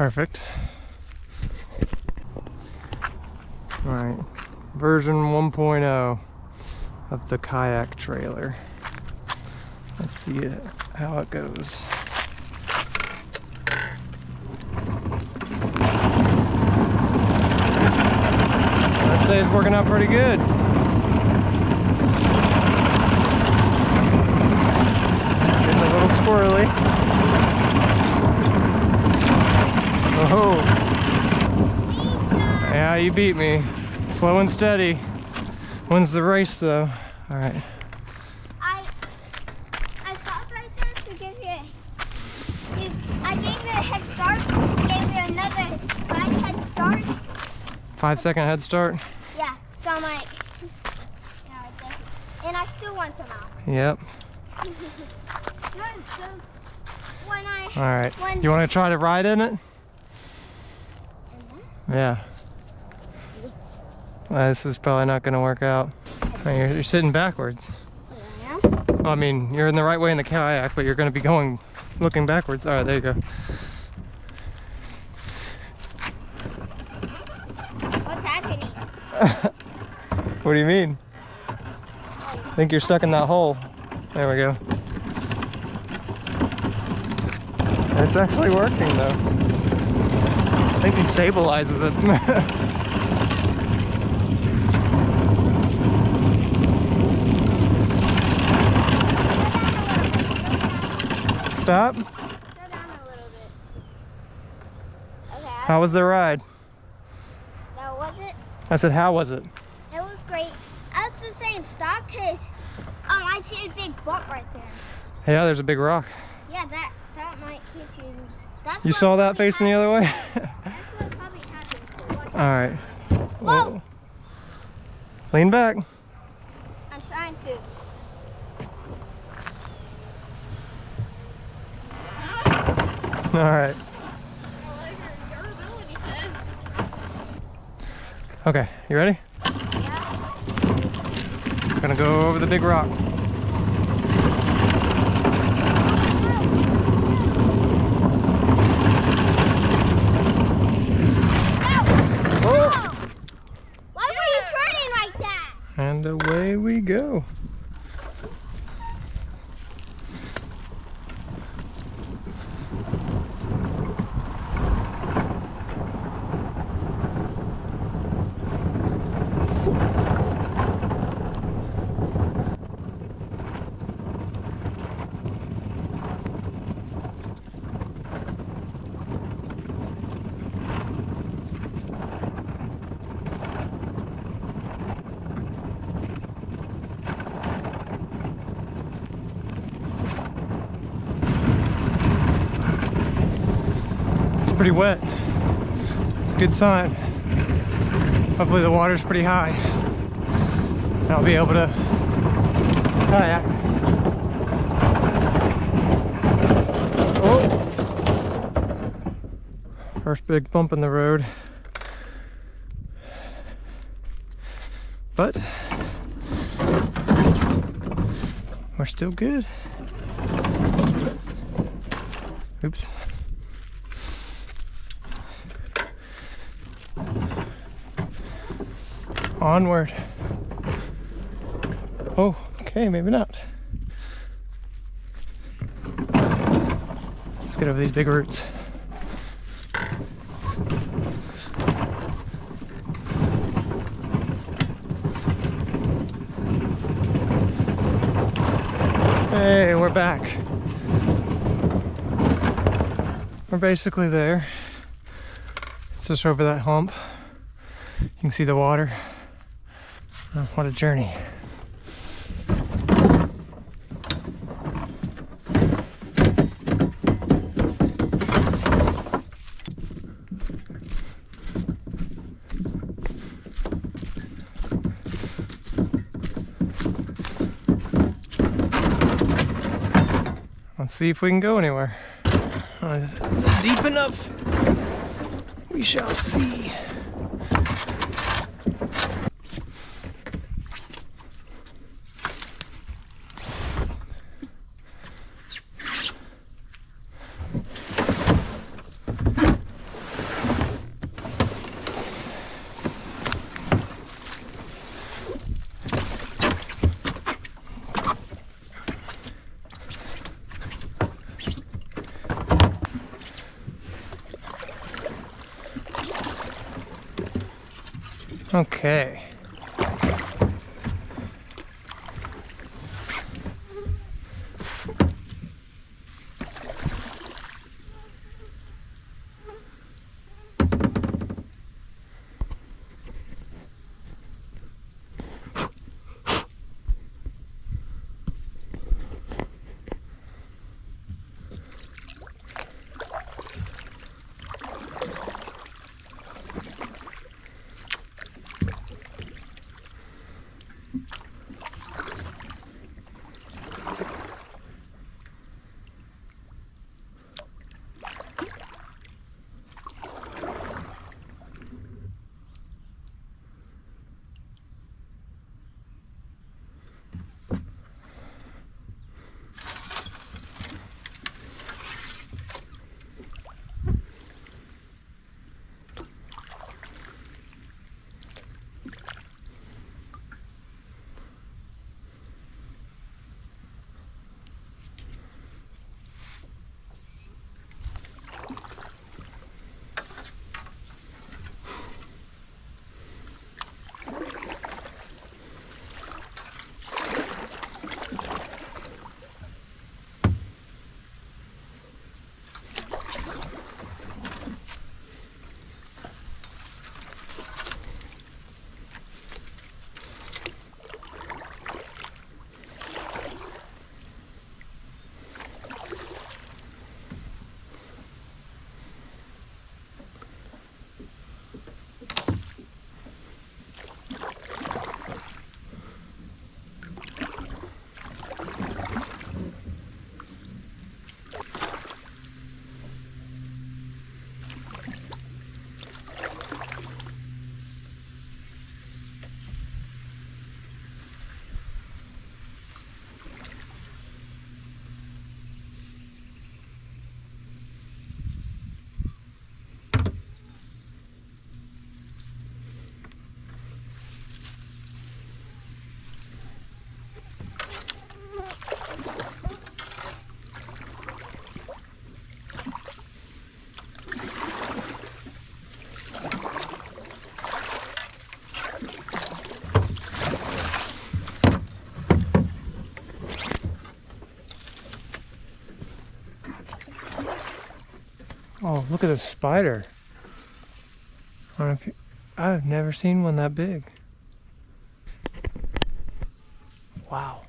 Perfect. All right, version 1.0 of the kayak trailer. Let's see how it goes. I'd say it's working out pretty good. Getting a little squirrely. Oh. Yeah, you beat me. Slow and steady. Wins the race though. All right. I stopped right there to give you I gave you a head start. Gave you another 5 head start. 5-second head start? Yeah, so I'm like, and I still want some out. Yep. Good, so when all right. You want to try to ride in it? Yeah. This is probably not going to work out. You're sitting backwards. Yeah. Well, I mean, you're in the right way in the kayak, but you're going to be looking backwards. All right, there you go. What's happening? What do you mean? I think you're stuck in that hole. There we go. It's actually working though. I think he stabilizes it. Stop. Go down a little bit. Okay. How was the ride? That was it. I said, how was it? It was great. I was just saying stop because I see a big bump right there. Yeah, there's a big rock. Yeah, that might hit you. That's You saw that facing the other way? That's what probably happened. All right. Whoa! Lean back. I'm trying to. All right. Okay, you ready? Yeah. Gonna go over the big rock. Whoa! Why were you turning like that? And away we go. Pretty wet. It's a good sign. Hopefully the water's pretty high and I'll be able to kayak. Oh! First big bump in the road. But we're still good. Oops. Onward. Oh, okay, maybe not. Let's get over these big roots. Hey, we're back. We're basically there. It's just over that hump. You can see the water. Oh, what a journey. Let's see if we can go anywhere. If it's deep enough, we shall see. Okay. Oh, look at this spider. I don't know if you, I've never seen one that big. Wow.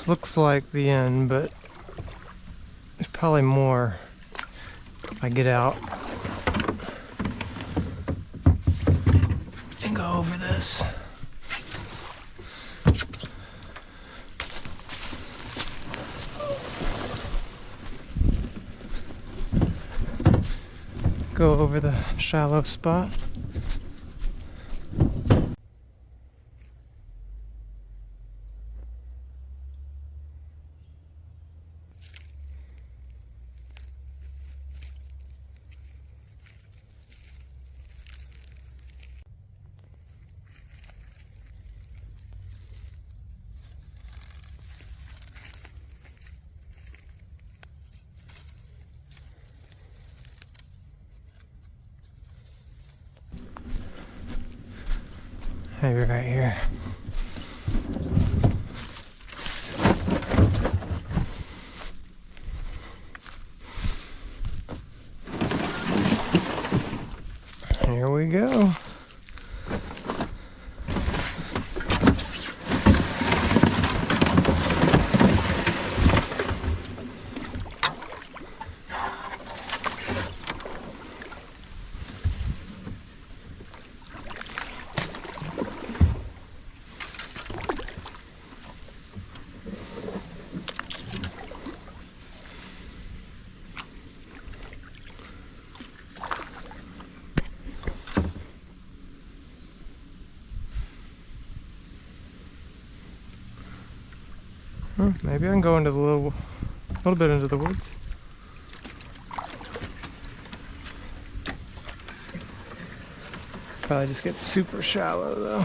This looks like the end, but there's probably more if I get out and go over this. Go over the shallow spot. Maybe right here. Here we go. Maybe I can go into the little bit into the woods. Probably just gets super shallow though.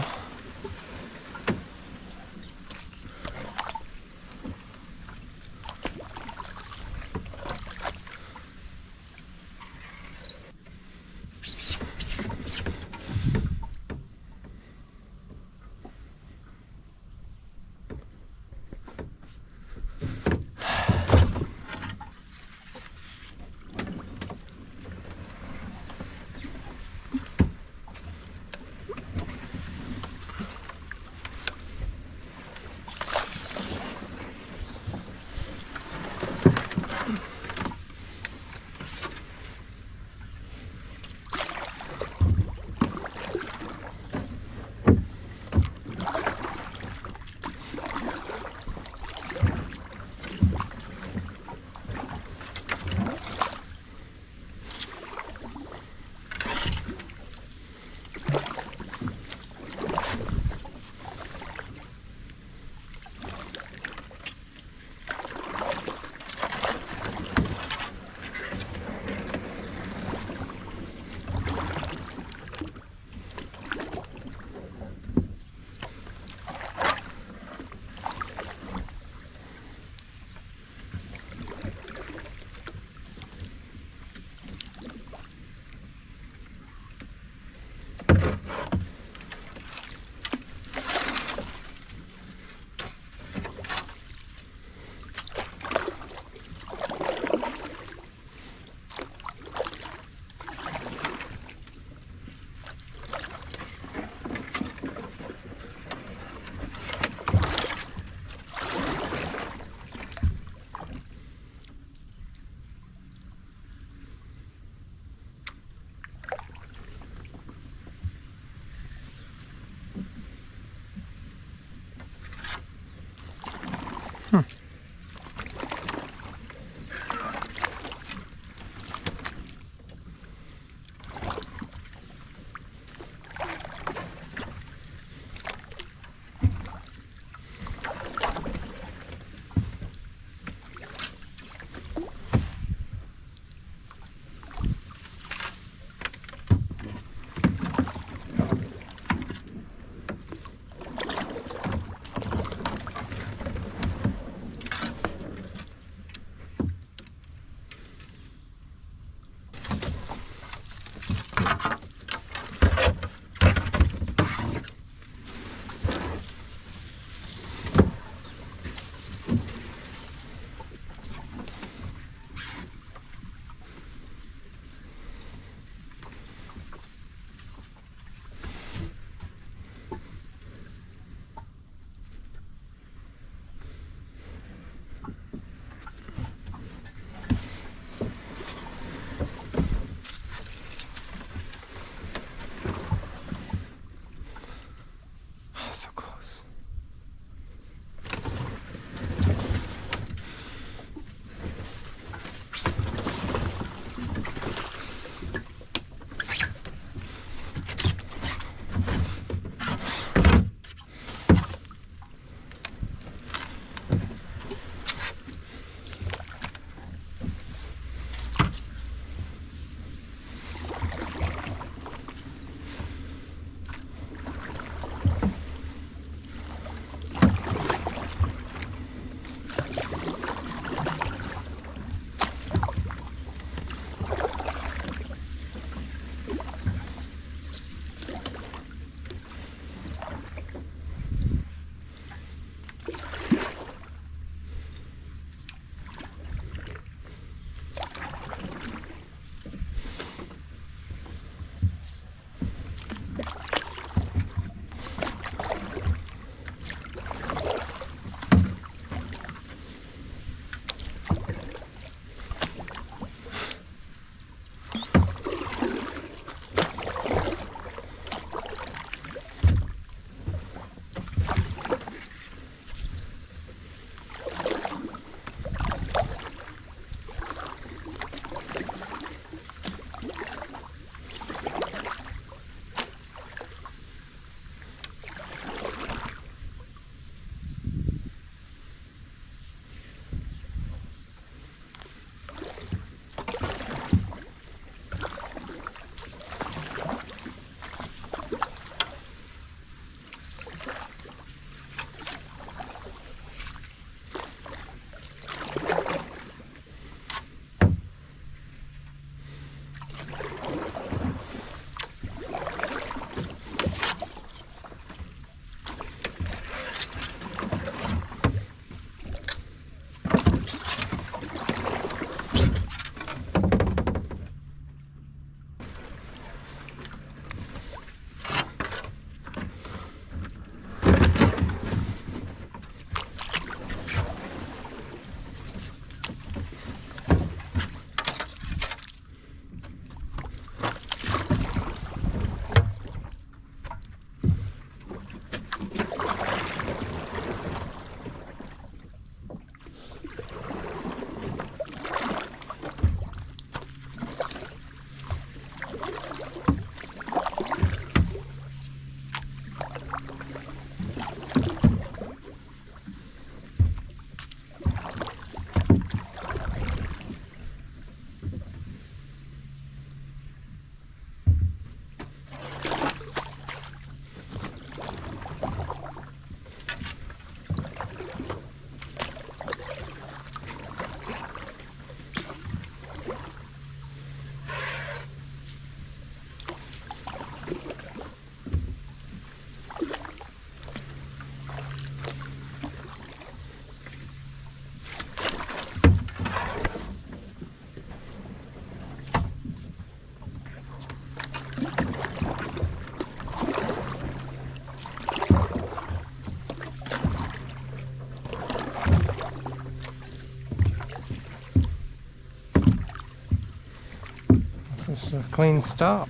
This is a clean stop.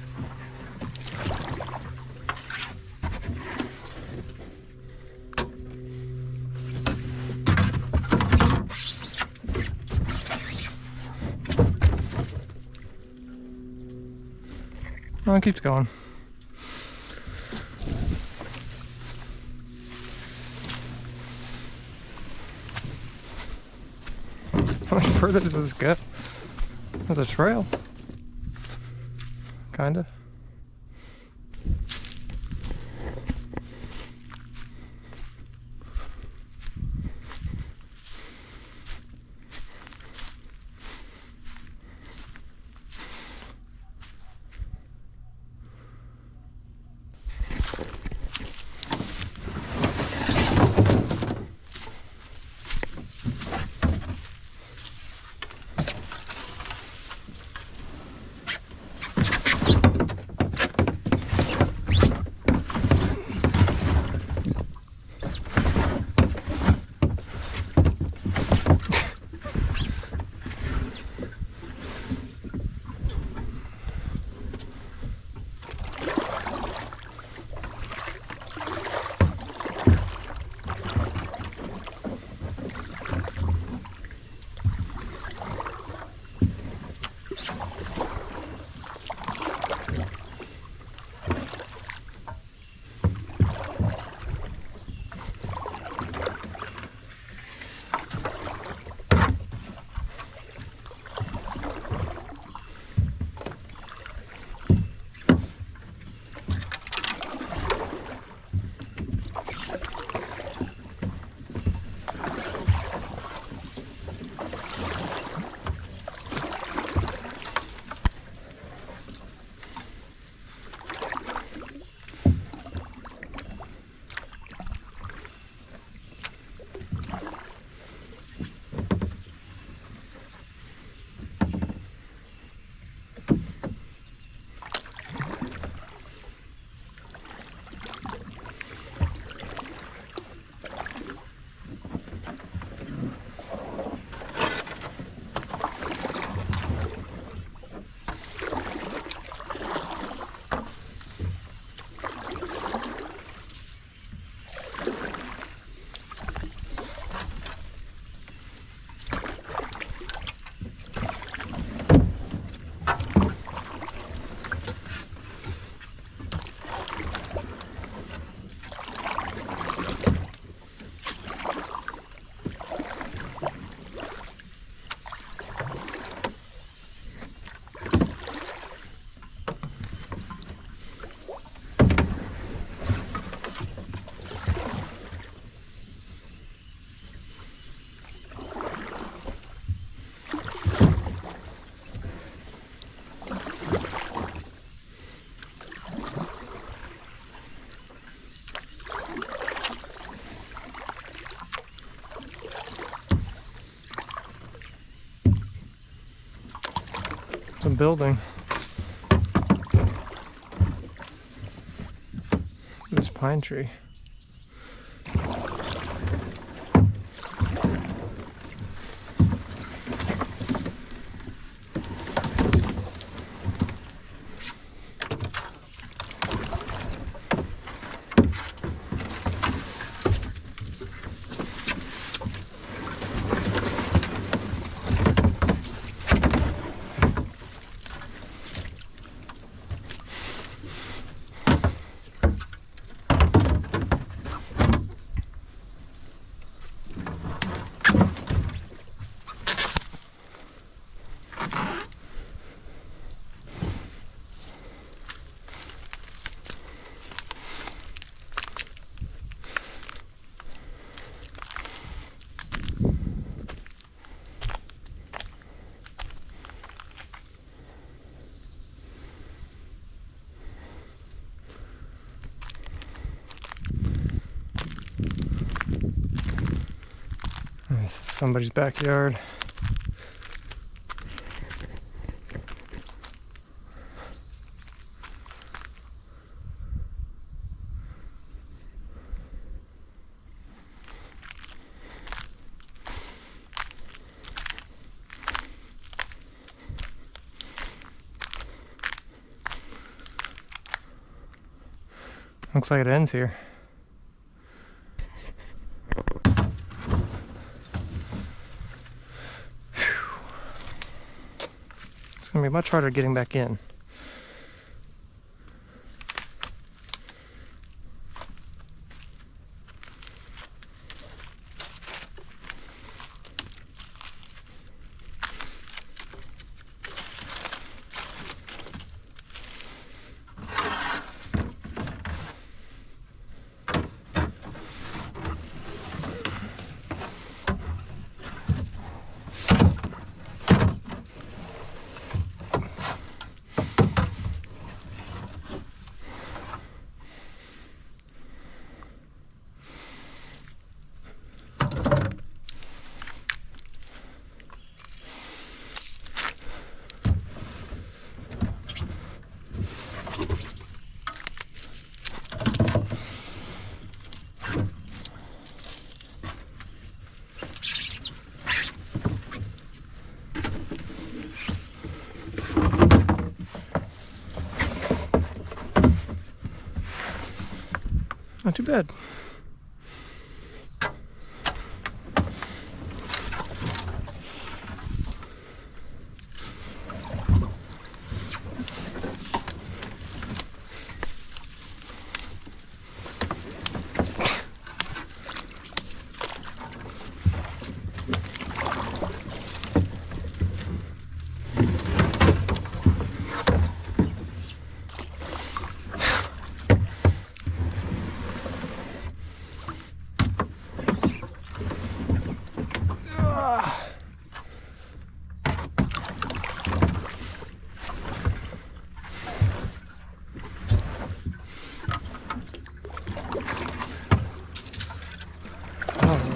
Oh, it keeps going. How much further does this go? There's a trail. Kinda. Some building. This pine tree. This is somebody's backyard. Looks like it ends here. Phew. It's gonna be much harder getting back in. Not too bad.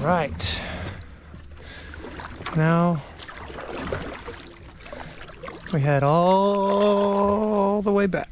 Right. Now we head all the way back.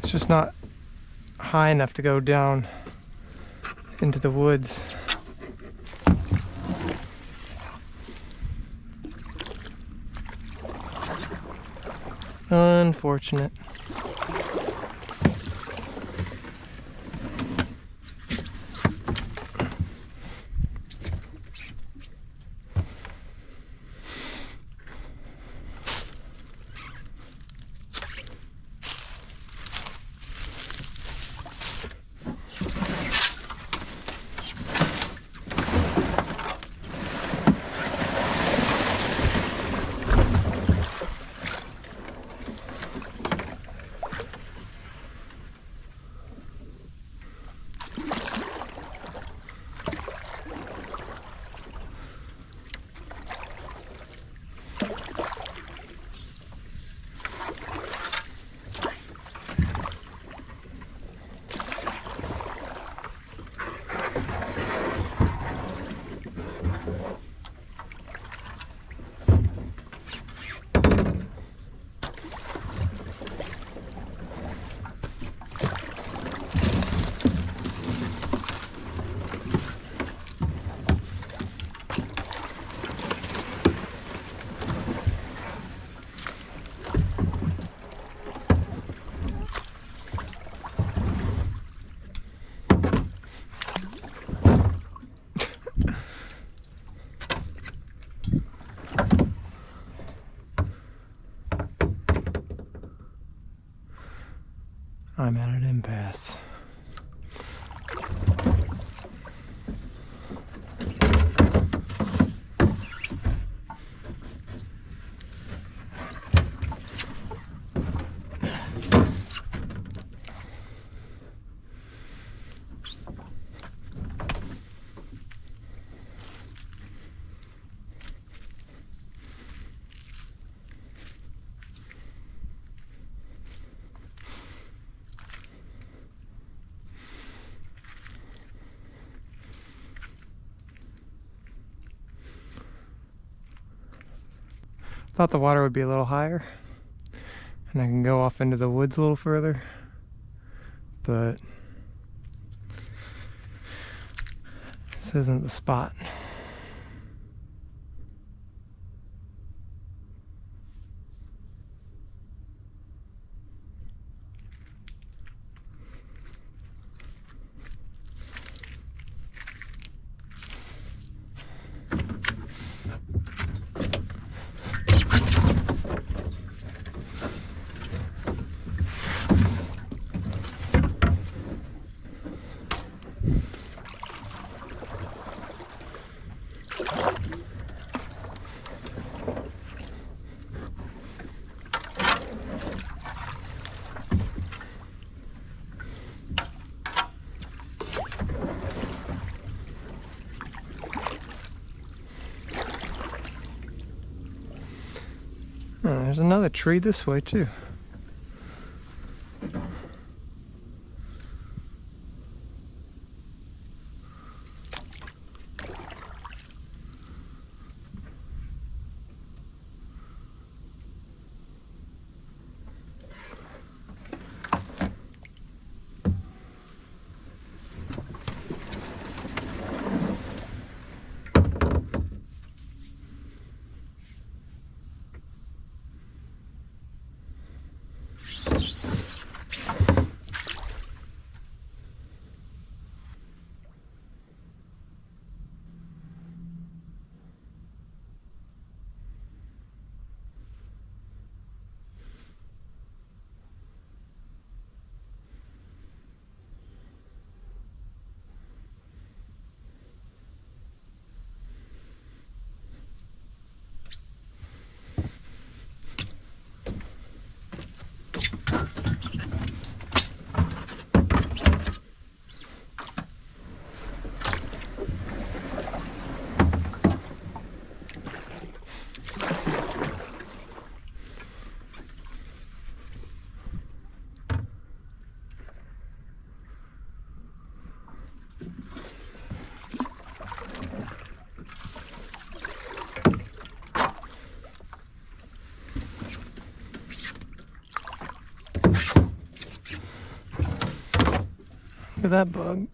It's just not high enough to go down into the woods. Unfortunate. I'm at an impasse. Thought the water would be a little higher and I can go off into the woods a little further, but this isn't the spot. Oh, there's another tree this way too. Look at that bug.